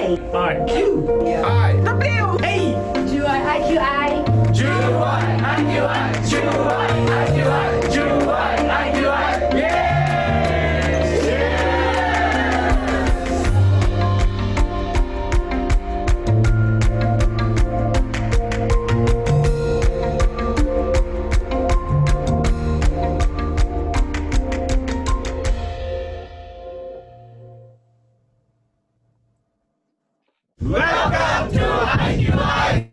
I, Q, I, W, A, IQI. Welcome to IQI.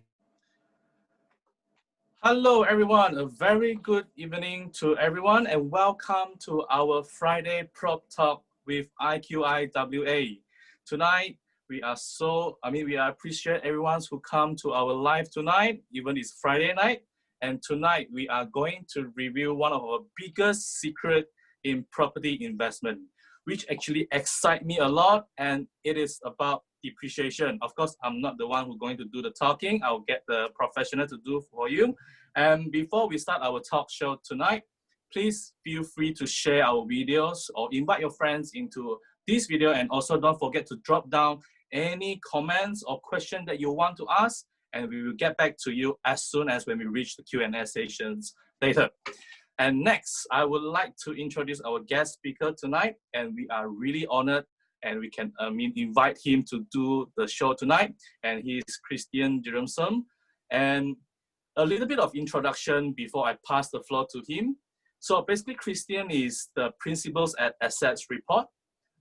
Hello everyone, a very good evening to everyone and welcome to our Friday Prop Talk with IQI WA. Tonight, we appreciate everyone who come to our live tonight, even it's Friday night. And tonight, we are going to review one of our biggest secret in property investment, which actually excites me a lot, and it is about depreciation. Of course, I'm not the one who's going to do the talking. I'll get the professional to do for you. And before we start our talk show tonight, please feel free to share our videos or invite your friends into this video. And also don't forget to drop down any comments or question that you want to ask, and we will get back to you as soon as when we reach the Q&A sessions later. And next, I would like to introduce our guest speaker tonight, and we are really honored and we can invite him to do the show tonight. And he is Christian Jeromson. And a little bit of introduction before I pass the floor to him. So basically, Christian is the Principals at Assets Report,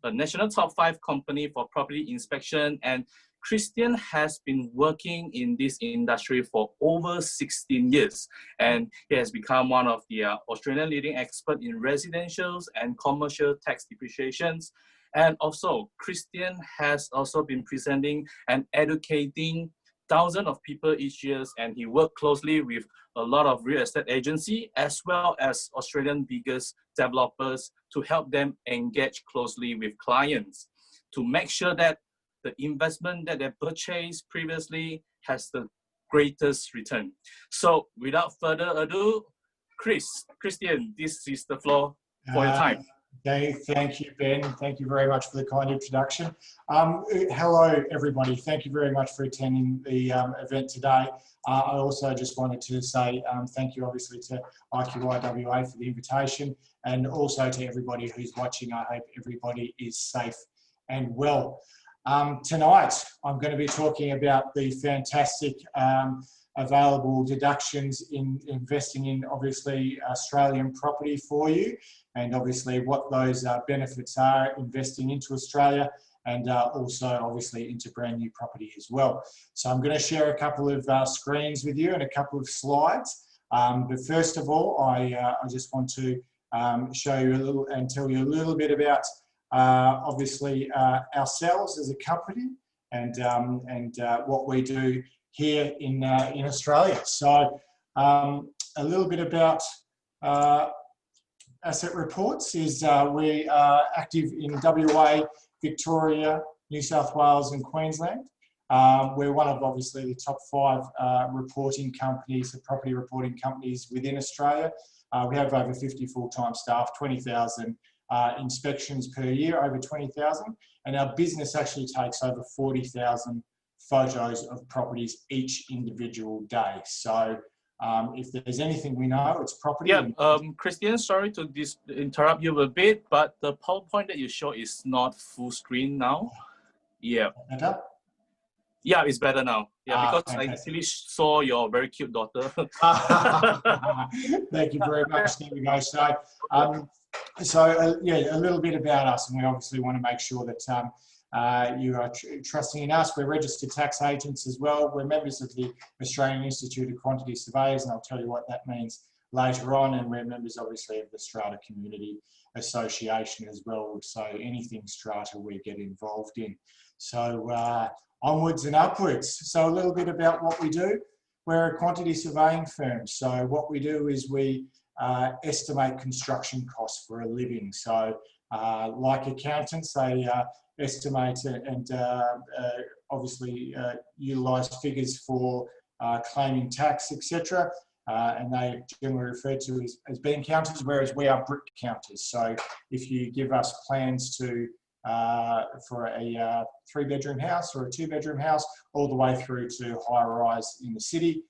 a national top 5 company for property inspection. And Christian has been working in this industry for over 16 years. And he has become one of the Australian leading experts in residentials and commercial tax depreciations. And also, Christian has also been presenting and educating thousands of people each year, and he worked closely with a lot of real estate agencies as well as Australian biggest developers to help them engage closely with clients to make sure that the investment that they purchased previously has the greatest return. So without further ado, Christian, this is the floor for your time. Thank you, Ben. Thank you very much for the kind introduction. Hello, everybody. Thank you very much for attending the event today. I also just wanted to say thank you, obviously, to IQI WA for the invitation, and also to everybody who's watching. I hope everybody is safe and well. Tonight, I'm going to be talking about the fantastic available deductions in investing in, obviously, Australian property for you, and obviously what those benefits are investing into Australia, and also obviously into brand new property as well. So I'm going to share a couple of screens with you and a couple of slides. But first of all, I just want to show you a little and tell you a little bit about obviously ourselves as a company and what we do here in Australia. So a little bit about Asset Reports is we are active in WA, Victoria, New South Wales and Queensland. We're one of obviously the top 5 reporting companies, property reporting companies within Australia. We have over 50 full-time staff, 20,000 inspections per year, over 20,000, and our business actually takes over 40,000 photos of properties each individual day. So if there's anything we know, it's property. Yeah, Christian, sorry to interrupt you a bit, but the PowerPoint that you show is not full screen now. Yeah. Better? Yeah, it's better now. Yeah, because fantastic. I actually saw your very cute daughter. Thank you very much. There we go. So, yeah, a little bit about us, and we obviously want to make sure that you are trusting in us. We're registered tax agents as well. We're members of the Australian Institute of Quantity Surveyors, and I'll tell you what that means later on. And we're members, obviously, of the Strata Community Association as well. So anything Strata we get involved in. So onwards and upwards. So a little bit about what we do. We're a quantity surveying firm. So what we do is we estimate construction costs for a living. So like accountants, they estimate and obviously utilise figures for claiming tax, etc. And they generally referred to as bean counters, whereas we are brick counters. So if you give us plans to for a 3-bedroom house or a 2-bedroom house, all the way through to high-rise in the city.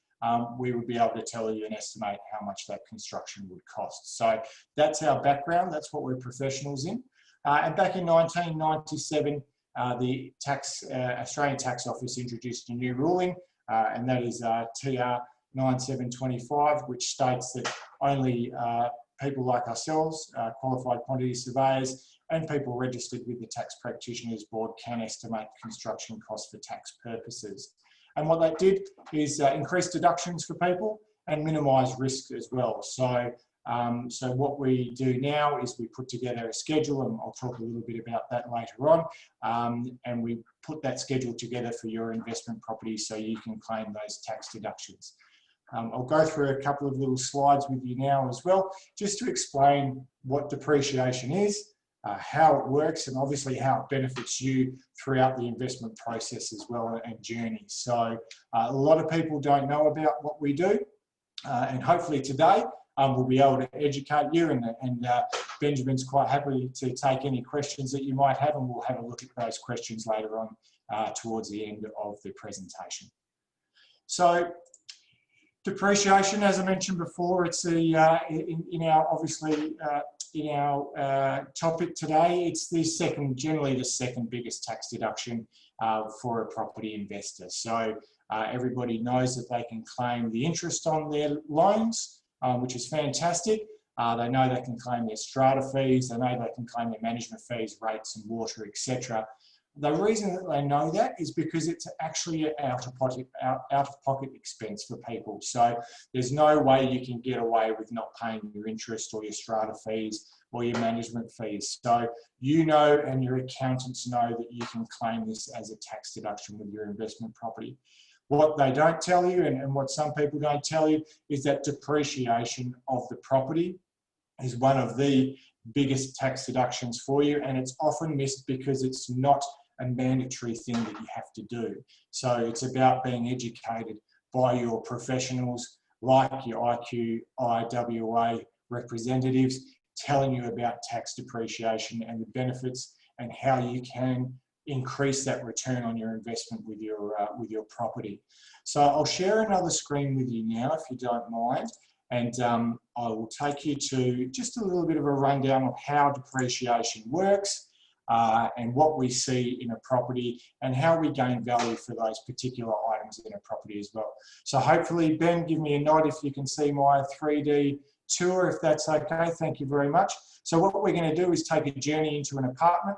We would be able to tell you and estimate how much that construction would cost. So that's our background. That's what we're professionals in. And back in 1997, the Australian Tax Office introduced a new ruling, and that is TR 9725, which states that only people like ourselves, qualified quantity surveyors, and people registered with the Tax Practitioners Board can estimate construction costs for tax purposes. And what that did is increase deductions for people and minimise risk as well. So, so what we do now is we put together a schedule, and I'll talk a little bit about that later on, and we put that schedule together for your investment property so you can claim those tax deductions. I'll go through a couple of little slides with you now as well, just to explain what depreciation is, how it works, and obviously how it benefits you throughout the investment process as well and journey. So a lot of people don't know about what we do, and hopefully today we'll be able to educate you, and Benjamin's quite happy to take any questions that you might have, and we'll have a look at those questions later on towards the end of the presentation. So depreciation, as I mentioned before, it's in our obviously in our topic today. It's the generally the second biggest tax deduction for a property investor. So everybody knows that they can claim the interest on their loans, which is fantastic. They know they can claim their strata fees. They know they can claim their management fees, rates, and water, etc. The reason that they know that is because it's actually an out-of-pocket expense for people. So there's no way you can get away with not paying your interest or your strata fees or your management fees. So you know, and your accountants know, that you can claim this as a tax deduction with your investment property. What they don't tell you, and what some people don't tell you, is that depreciation of the property is one of the biggest tax deductions for you, and it's often missed because it's not a mandatory thing that you have to do. So it's about being educated by your professionals, like your IQI WA representatives, telling you about tax depreciation and the benefits and how you can increase that return on your investment with your property. So I'll share another screen with you now, if you don't mind, and I will take you to just a little bit of a rundown of how depreciation works, and what we see in a property, and how we gain value for those particular items in a property as well. So hopefully, Ben, give me a nod if you can see my 3D tour, if that's okay. Thank you very much. So what we're going to do is take a journey into an apartment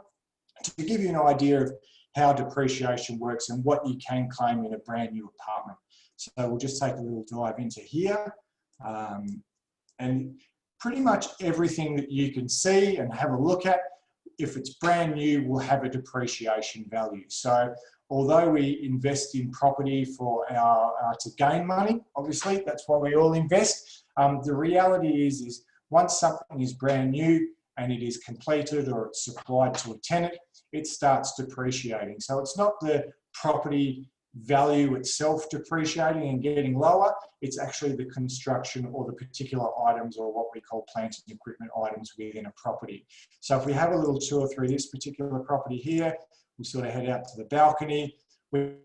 to give you an idea of how depreciation works and what you can claim in a brand new apartment. So we'll just take a little dive into here. And pretty much everything that you can see and have a look at, if it's brand new, will have a depreciation value. So although we invest in property for to gain money, obviously that's why we all invest, the reality is once something is brand new and it is completed or it's supplied to a tenant, it starts depreciating. So it's not the property value itself depreciating and getting lower, it's actually the construction or the particular items, or what we call plant and equipment items within a property. So if we have a little tour through this particular property here, we sort of head out to the balcony. It's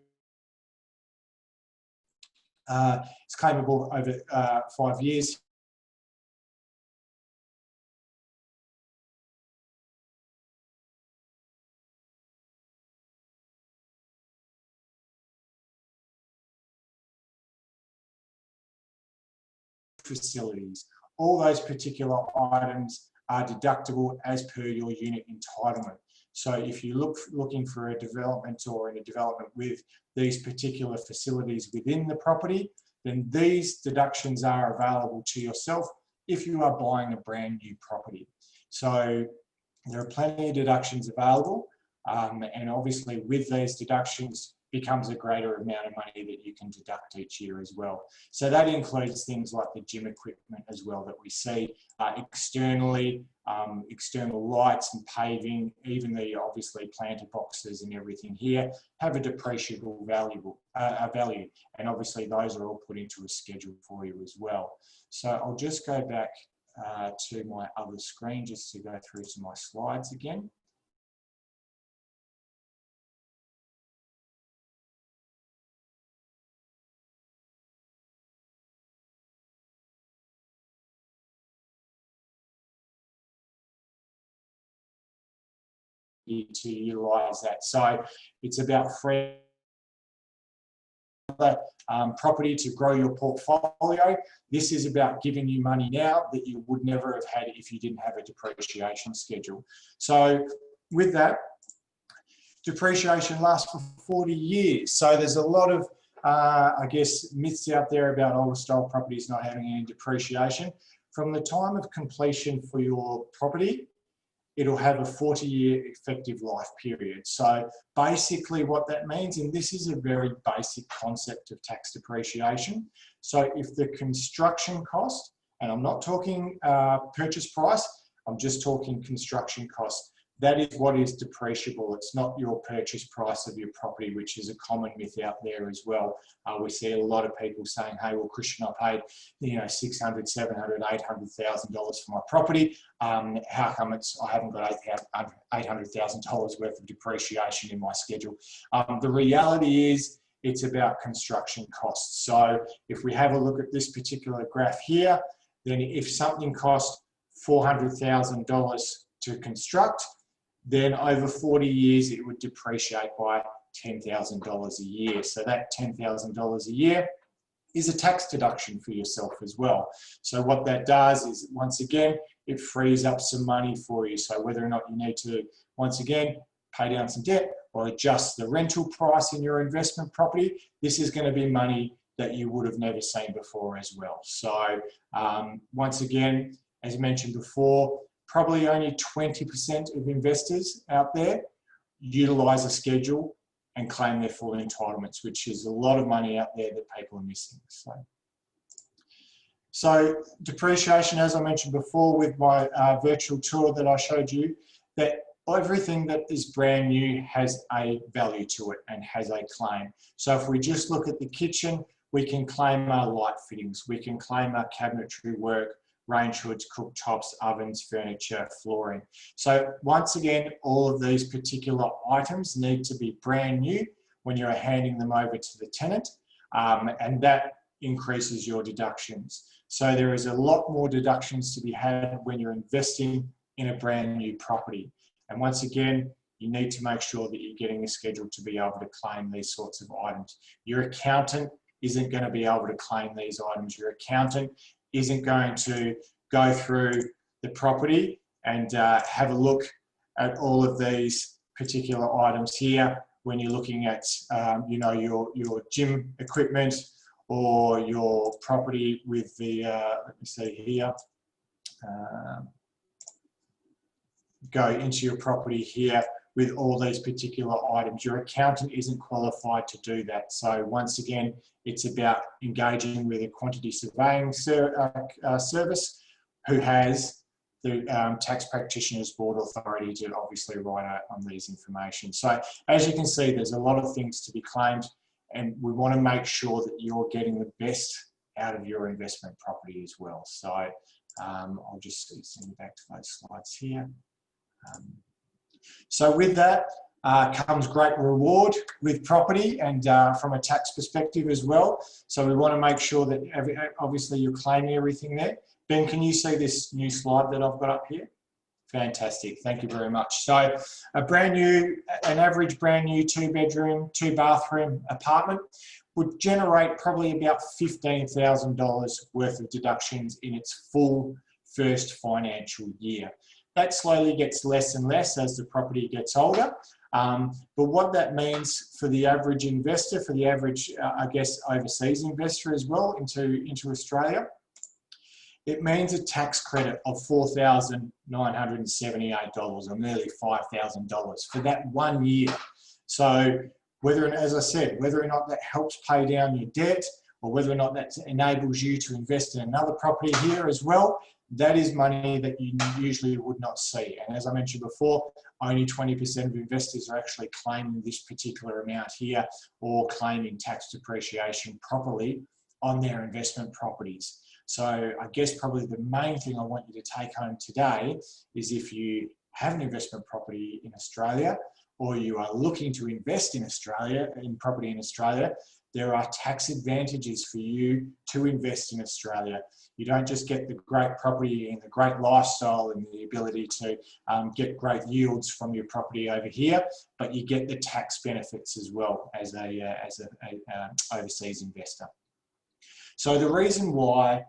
claimable over 5 years. Facilities. All those particular items are deductible as per your unit entitlement. So if you're looking for a development or in a development with these particular facilities within the property, then these deductions are available to yourself if you are buying a brand new property. So there are plenty of deductions available, and obviously with these deductions becomes a greater amount of money that you can deduct each year as well. So that includes things like the gym equipment as well that we see externally, external lights and paving, even the obviously planter boxes and everything here have a depreciable value, and obviously those are all put into a schedule for you as well. So I'll just go back to my other screen just to go through some of my slides again. to utilise that. So it's about free property to grow your portfolio. This is about giving you money now that you would never have had if you didn't have a depreciation schedule. So with that, depreciation lasts for 40 years. So there's a lot of, I guess, myths out there about older style properties not having any depreciation. From the time of completion for your property, it'll have a 40-year effective life period. So basically what that means, and this is a very basic concept of tax depreciation. So if the construction cost, and I'm not talking purchase price, I'm just talking construction cost, that is what is depreciable. It's not your purchase price of your property, which is a common myth out there as well. We see a lot of people saying, hey, well, Christian, I paid, $600,000, $700,000, $800,000 for my property. How come I haven't got $800,000 worth of depreciation in my schedule? The reality is it's about construction costs. So if we have a look at this particular graph here, then if something costs $400,000 to construct, then over 40 years, it would depreciate by $10,000 a year. So that $10,000 a year is a tax deduction for yourself as well. So what that does is, once again, it frees up some money for you. So whether or not you need to, once again, pay down some debt or adjust the rental price in your investment property, this is going to be money that you would have never seen before as well. So once again, as mentioned before, probably only 20% of investors out there utilise a schedule and claim their full entitlements, which is a lot of money out there that people are missing. So depreciation, as I mentioned before with my virtual tour that I showed you, that everything that is brand new has a value to it and has a claim. So if we just look at the kitchen, we can claim our light fittings, we can claim our cabinetry work, range hoods, cooktops, ovens, furniture, flooring. So once again, all of these particular items need to be brand new when you're handing them over to the tenant, and that increases your deductions. So there is a lot more deductions to be had when you're investing in a brand new property. And once again, you need to make sure that you're getting a schedule to be able to claim these sorts of items. Your accountant isn't going to be able to claim these items. Your accountant isn't going to go through the property and have a look at all of these particular items here when you're looking at your gym equipment or your property with the, let me see here, go into your property here with all these particular items. Your accountant isn't qualified to do that. So once again, it's about engaging with a quantity surveying service who has the Tax Practitioners Board authority to obviously write out on these information. So as you can see, there's a lot of things to be claimed, and we want to make sure that you're getting the best out of your investment property as well. So I'll just send you back to those slides here. So with that comes great reward with property and from a tax perspective as well. So we want to make sure that obviously you're claiming everything there. Ben, can you see this new slide that I've got up here? Fantastic, thank you very much. So an average brand new 2-bedroom, 2-bathroom apartment would generate probably about $15,000 worth of deductions in its full first financial year. That slowly gets less and less as the property gets older. But what that means for the average investor, for the average, I guess, overseas investor as well into Australia, it means a tax credit of $4,978 or nearly $5,000 for that 1 year. So as I said, whether or not that helps pay down your debt or whether or not that enables you to invest in another property here as well, that is money that you usually would not see. And as I mentioned before, only 20% of investors are actually claiming this particular amount here or claiming tax depreciation properly on their investment properties. So I guess probably the main thing I want you to take home today is if you have an investment property in Australia or you are looking to invest in Australia, in property in Australia, there are tax advantages for you to invest in Australia. You don't just get the great property and the great lifestyle and the ability to get great yields from your property over here, but you get the tax benefits as well as a overseas investor. So the reason why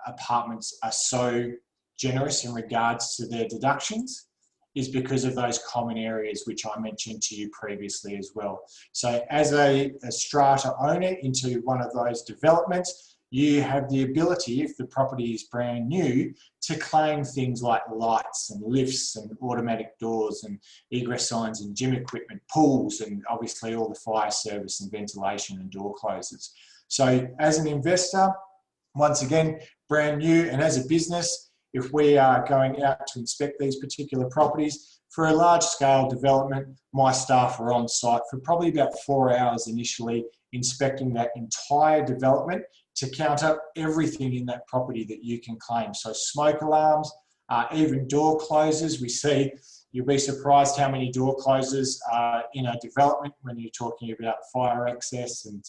apartments are so generous in regards to their deductions is because of those common areas which I mentioned to you previously as well. So as a strata owner into one of those developments, you have the ability, if the property is brand new, to claim things like lights and lifts and automatic doors and egress signs and gym equipment, pools, and obviously all the fire service and ventilation and door closers. So as an investor, once again, brand new, and as a business, if we are going out to inspect these particular properties, for a large scale development, my staff are on site for probably about 4 hours initially, inspecting that entire development to count up everything in that property that you can claim. So smoke alarms, even door closers. We see, you'll be surprised how many door closers are in a development when you're talking about fire access and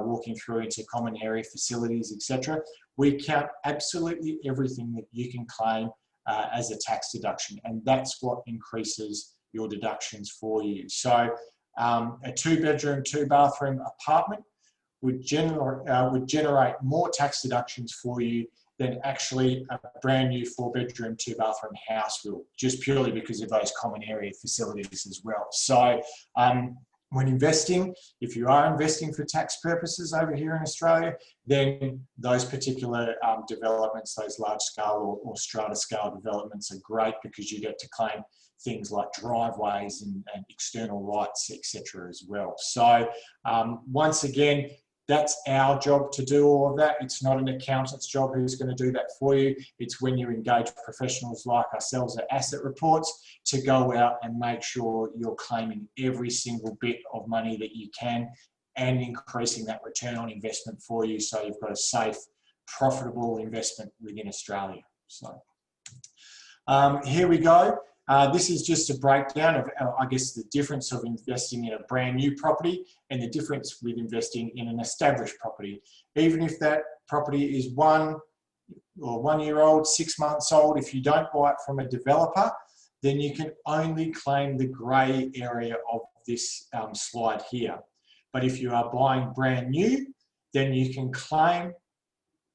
walking through into common area facilities, etc. We count absolutely everything that you can claim as a tax deduction, and that's what increases your deductions for you. So a 2-bedroom, 2-bathroom apartment would generate more tax deductions for you than actually a brand new 4-bedroom, 2-bathroom house will, just purely because of those common area facilities as well. So when investing, if you are investing for tax purposes over here in Australia, then those particular developments, those large scale or strata scale developments are great because you get to claim things like driveways and external lights, etc. as well. So once again, that's our job to do all of that. It's not an accountant's job who's going to do that for you. It's when you engage professionals like ourselves at Asset Reports to go out and make sure you're claiming every single bit of money that you can and increasing that return on investment for you, so you've got a safe, profitable investment within Australia. So here we go. This is just a breakdown of, I guess, the difference of investing in a brand new property and the difference with investing in an established property. Even if that property is 1 year old, 6 months old, if you don't buy it from a developer, then you can only claim the grey area of this slide here. But if you are buying brand new, then you can claim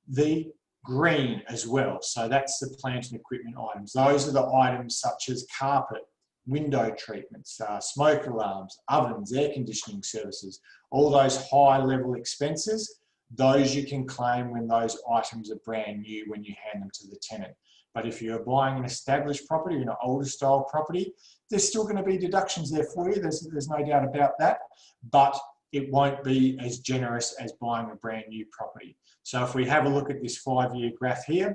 the green as well. So that's the plant and equipment items. Those are the items such as carpet, window treatments, smoke alarms, ovens, air conditioning services, all those high level expenses. Those you can claim when those items are brand new when you hand them to the tenant. But if you're buying an established property, an older style property, there's still going to be deductions there for you. There's no doubt about that, but it won't be as generous as buying a brand new property. So if we have a look at this 5-year graph here,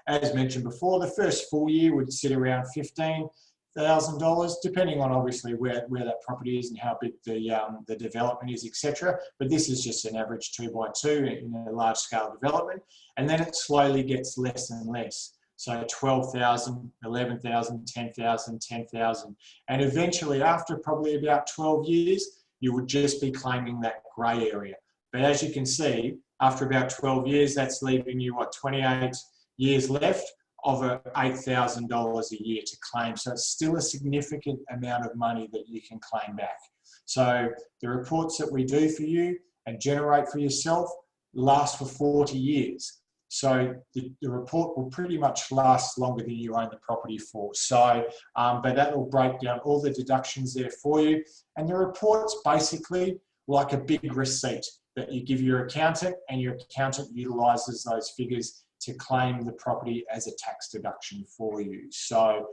as mentioned before, the first full year would sit around $15,000, depending on obviously where that property is and how big the development is, etc. But this is just an average 2x2 in a large scale development. And then it slowly gets less and less. So 12,000, 11,000, 10,000, 10,000. And eventually after probably about 12 years, you would just be claiming that grey area. But as you can see, after about 12 years, that's leaving you, what, 28 years left of $8,000 a year to claim. So it's still a significant amount of money that you can claim back. So the reports that we do for you and generate for yourself last for 40 years. So the report will pretty much last longer than you own the property for. So, but that will break down all the deductions there for you. And the report's basically like a big receipt that you give your accountant, and your accountant utilises those figures to claim the property as a tax deduction for you. So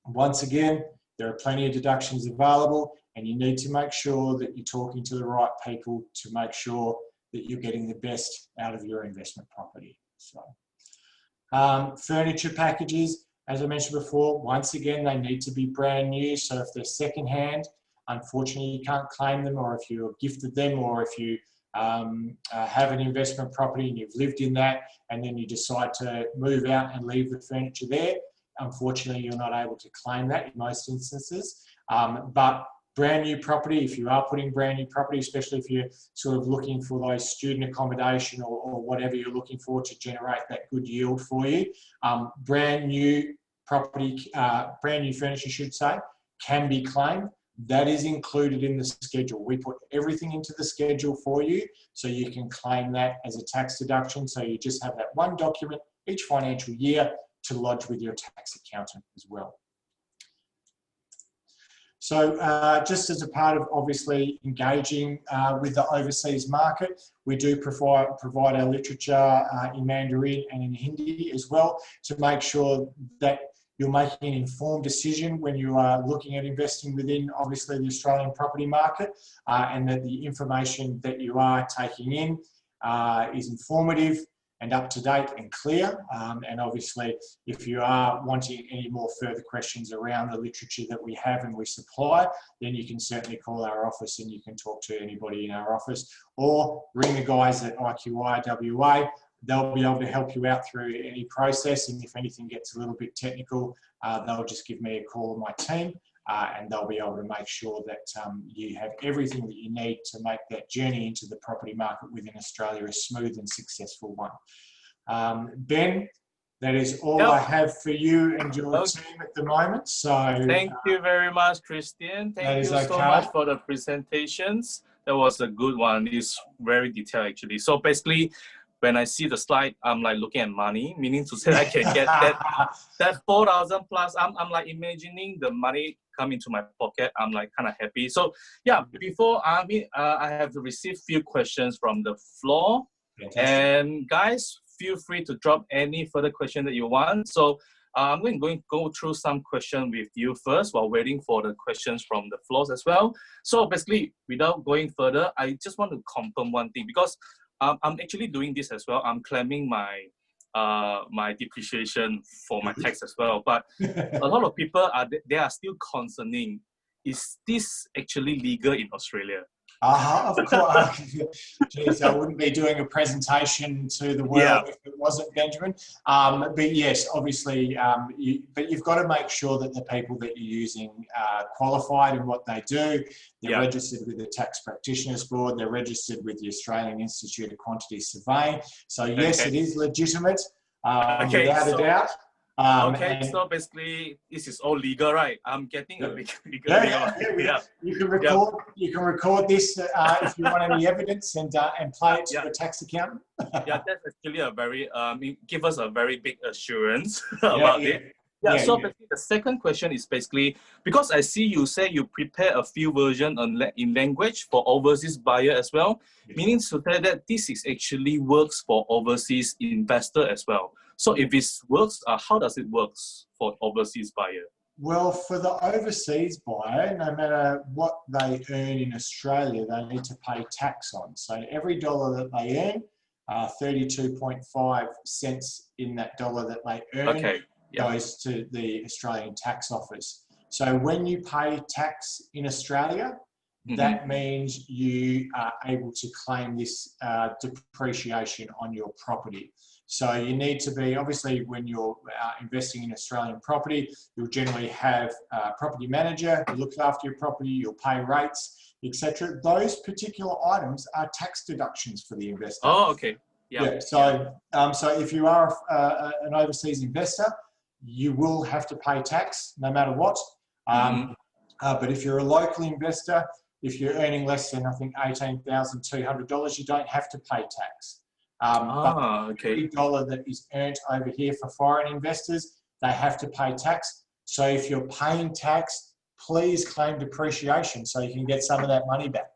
once again, there are plenty of deductions available, and you need to make sure that you're talking to the right people to make sure that you're getting the best out of your investment property. So furniture packages, as I mentioned before, once again, they need to be brand new. So if they're secondhand, unfortunately, you can't claim them, or if you're gifted them, or if you have an investment property and you've lived in that, and then you decide to move out and leave the furniture there, unfortunately, you're not able to claim that in most instances. But brand new property, if you are putting brand new property, especially if you're sort of looking for those student accommodation or whatever you're looking for to generate that good yield for you, brand new property, brand new furniture, I should say, can be claimed. That is included in the schedule. We put everything into the schedule for you so you can claim that as a tax deduction. So you just have that one document each financial year to lodge with your tax accountant as well. So just as a part of obviously engaging with the overseas market, we do provide our literature in Mandarin and in Hindi as well to make sure that you're making an informed decision when you are looking at investing within obviously the Australian property market, and that the information that you are taking in is informative and up to date and clear. And obviously, if you are wanting any more further questions around the literature that we have and we supply, then you can certainly call our office and you can talk to anybody in our office, or ring the guys at IQI WA. They'll be able to help you out through any process, and if anything gets a little bit technical, they'll just give me a call on my team, and they'll be able to make sure that you have everything that you need to make that journey into the property market within Australia a smooth and successful one. Ben, that is all I have for you and your team at the moment. So thank you very much, Christian. Thank you so much for the presentations. That was a good one. It's very detailed actually. So basically, when I see the slide, I'm like looking at money, meaning to say I can get that 4,000 plus. I'm like imagining the money come into my pocket. I'm like kind of happy. So yeah, before I have received few questions from the floor. Fantastic. And guys, feel free to drop any further question that you want. So I'm going to go through some questions with you first while waiting for the questions from the floors as well. So basically, without going further, I just want to confirm one thing, because I'm actually doing this as well. I'm claiming my my depreciation for my tax as well. But a lot of people they are still concerning, is this actually legal in Australia? Of course. Geez, I wouldn't be doing a presentation to the world if it wasn't, Benjamin. But yes, obviously, but you've got to make sure that the people that you're using are qualified in what they do. They're registered with the Tax Practitioners Board. They're registered with the Australian Institute of Quantity Surveying. So yes, it is legitimate, without a doubt. So basically, this is all legal, right? I'm getting a big legal. You can record. You can record this if you want any evidence and play it to the tax accountant. Yeah, that's actually a very give us a very big assurance about it. So basically, the second question is basically, because I see you say you prepare a few versions in language for overseas buyer as well, meaning to say that this is actually works for overseas investor as well. So if it works, how does it work for overseas buyer? Well, for the overseas buyer, no matter what they earn in Australia, they need to pay tax on. So every dollar that they earn, 32.5 cents in that dollar that they earn goes to the Australian Tax Office. So when you pay tax in Australia, that means you are able to claim this depreciation on your property. So you need to be, obviously, when you're investing in Australian property, you'll generally have a property manager who looks after your property, you'll pay rates, etc. Those particular items are tax deductions for the investor. Oh, okay. So if you are an overseas investor, you will have to pay tax no matter what. But if you're a local investor, if you're earning less than, I think, $18,200, you don't have to pay tax. But every dollar that is earned over here for foreign investors, they have to pay tax. So if you're paying tax, please claim depreciation so you can get some of that money back.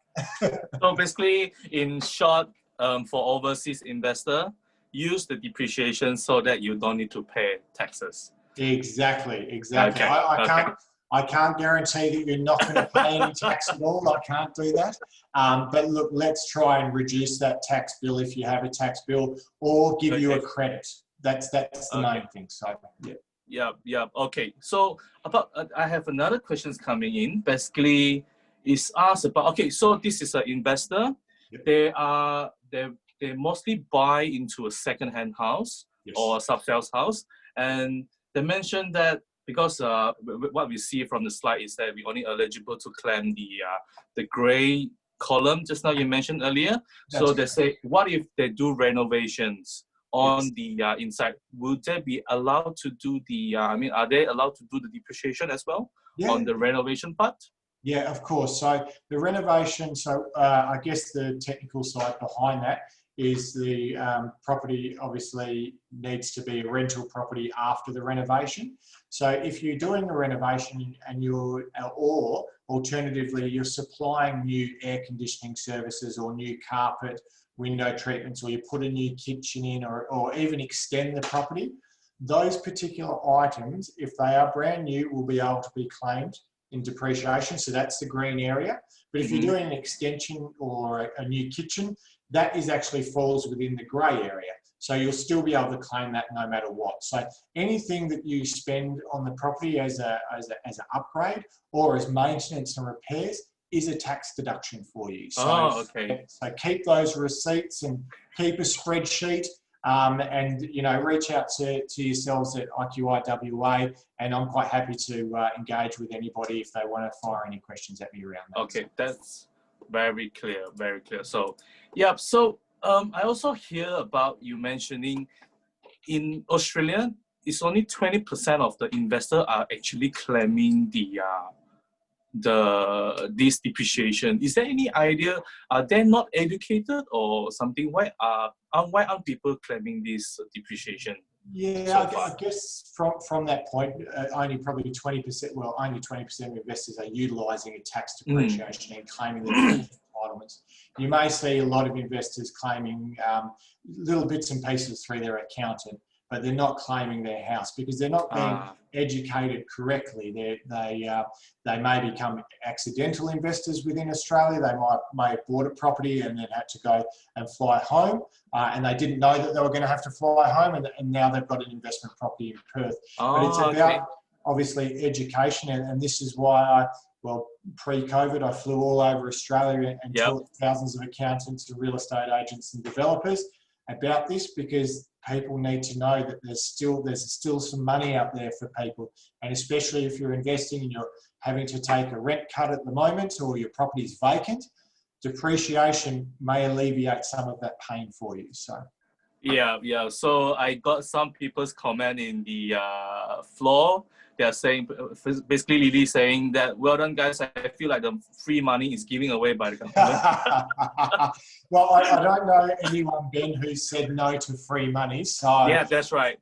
So basically, in short, for overseas investor, use the depreciation so that you don't need to pay taxes. Exactly. Okay. I can't guarantee that you're not going to pay any tax at all. I can't do that. But look, let's try and reduce that tax bill if you have a tax bill, or give you a credit. That's the main thing. So Okay. So I have another questions coming in. Basically, it's asked about. Okay, so this is an investor. They mostly buy into a second-hand house or a sub-sales house, and they mentioned that because what we see from the slide is that we're only eligible to claim the gray column just now you mentioned earlier. So they say, what if they do renovations on the inside? Would they be allowed to do the, are they allowed to do the depreciation as well on the renovation part? Yeah, of course. So the renovation, I guess the technical side behind that is the property obviously needs to be a rental property after the renovation. So if you're doing the renovation and or alternatively, you're supplying new air conditioning services or new carpet, window treatments, or you put a new kitchen in or even extend the property, those particular items, if they are brand new, will be able to be claimed in depreciation. So that's the green area. But if you're doing an extension or a new kitchen, that is actually falls within the grey area. So you'll still be able to claim that no matter what. So anything that you spend on the property as an upgrade or as maintenance and repairs is a tax deduction for you. So, so keep those receipts and keep a spreadsheet. And reach out to yourselves at IQI WA, and I'm quite happy to engage with anybody if they want to fire any questions at me around that. Okay, that's very clear, very clear. So, yeah. So, I also hear about you mentioning in Australia, it's only 20% of the investors are actually claiming this depreciation. Is there any idea? Are they not educated or something? Why aren't people claiming this depreciation? Yeah, I guess from that point, only probably 20%. Well, only 20% of investors are utilising a tax depreciation and claiming the entitlements. You may see a lot of investors claiming little bits and pieces through their accountant, but they're not claiming their house because they're not being educated correctly. They may become accidental investors within Australia. They may have bought a property and then had to go and fly home, and they didn't know that they were going to have to fly home, and now they've got an investment property in Perth. But it's about obviously education, and this is why pre-COVID, I flew all over Australia and taught thousands of accountants and real estate agents and developers about this, because people need to know that there's still some money out there for people, and especially if you're investing and you're having to take a rent cut at the moment or your property is vacant, depreciation may alleviate some of that pain for you. So yeah. So I got some people's comment in the floor. They're saying, basically Lily saying that, well done guys, I feel like the free money is given away by the government. Well, I don't know anyone, Ben, who said no to free money. So yeah, that's right.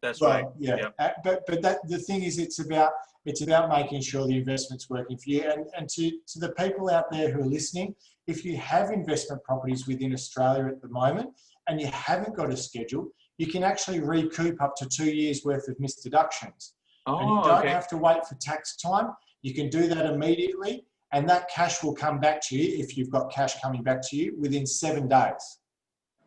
Yeah. But the thing is, it's about making sure the investment's working for you. And to the people out there who are listening, if you have investment properties within Australia at the moment and you haven't got a schedule, you can actually recoup up to 2 years worth of missed deductions. And you don't have to wait for tax time. You can do that immediately, and that cash will come back to you, if you've got cash coming back to you, within 7 days.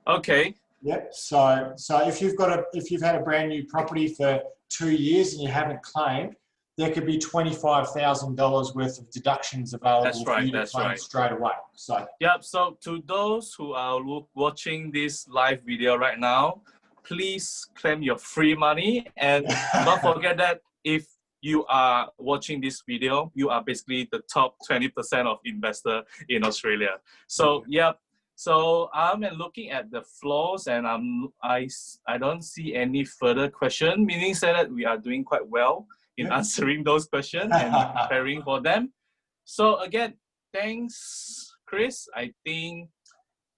Okay. Yep. So if you've had a brand new property for 2 years and you haven't claimed, there could be $25,000 worth of deductions available for you to claim straight away. So So to those who are watching this live video right now, please claim your free money, and don't forget that if you are watching this video, you are basically the top 20% of investor in Australia. So so I'm looking at the floors, and I don't see any further question, meaning that we are doing quite well in answering those questions and preparing for them. So again, thanks, Chris. I think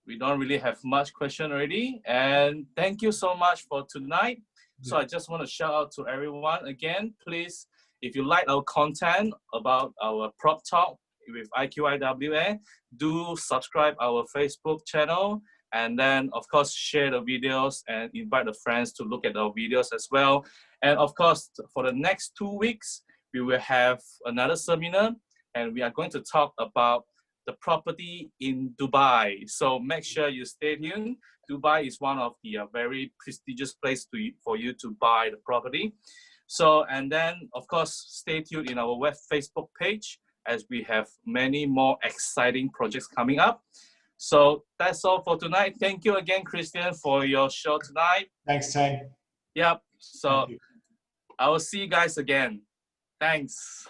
we don't really have much question already, and thank you so much for tonight. So I just want to shout out to everyone again. Please, if you like our content about our prop talk with IQI WA, do subscribe our Facebook channel, and then of course share the videos and invite the friends to look at our videos as well. And of course, for the next 2 weeks, we will have another seminar, and we are going to talk about the property in Dubai. So make sure you stay tuned. Dubai is one of the very prestigious place for you to buy the property. So, and then of course, stay tuned in our Facebook page, as we have many more exciting projects coming up. So that's all for tonight. Thank you again, Christian, for your show tonight. Thanks, Tim. Yep. So I will see you guys again. Thanks.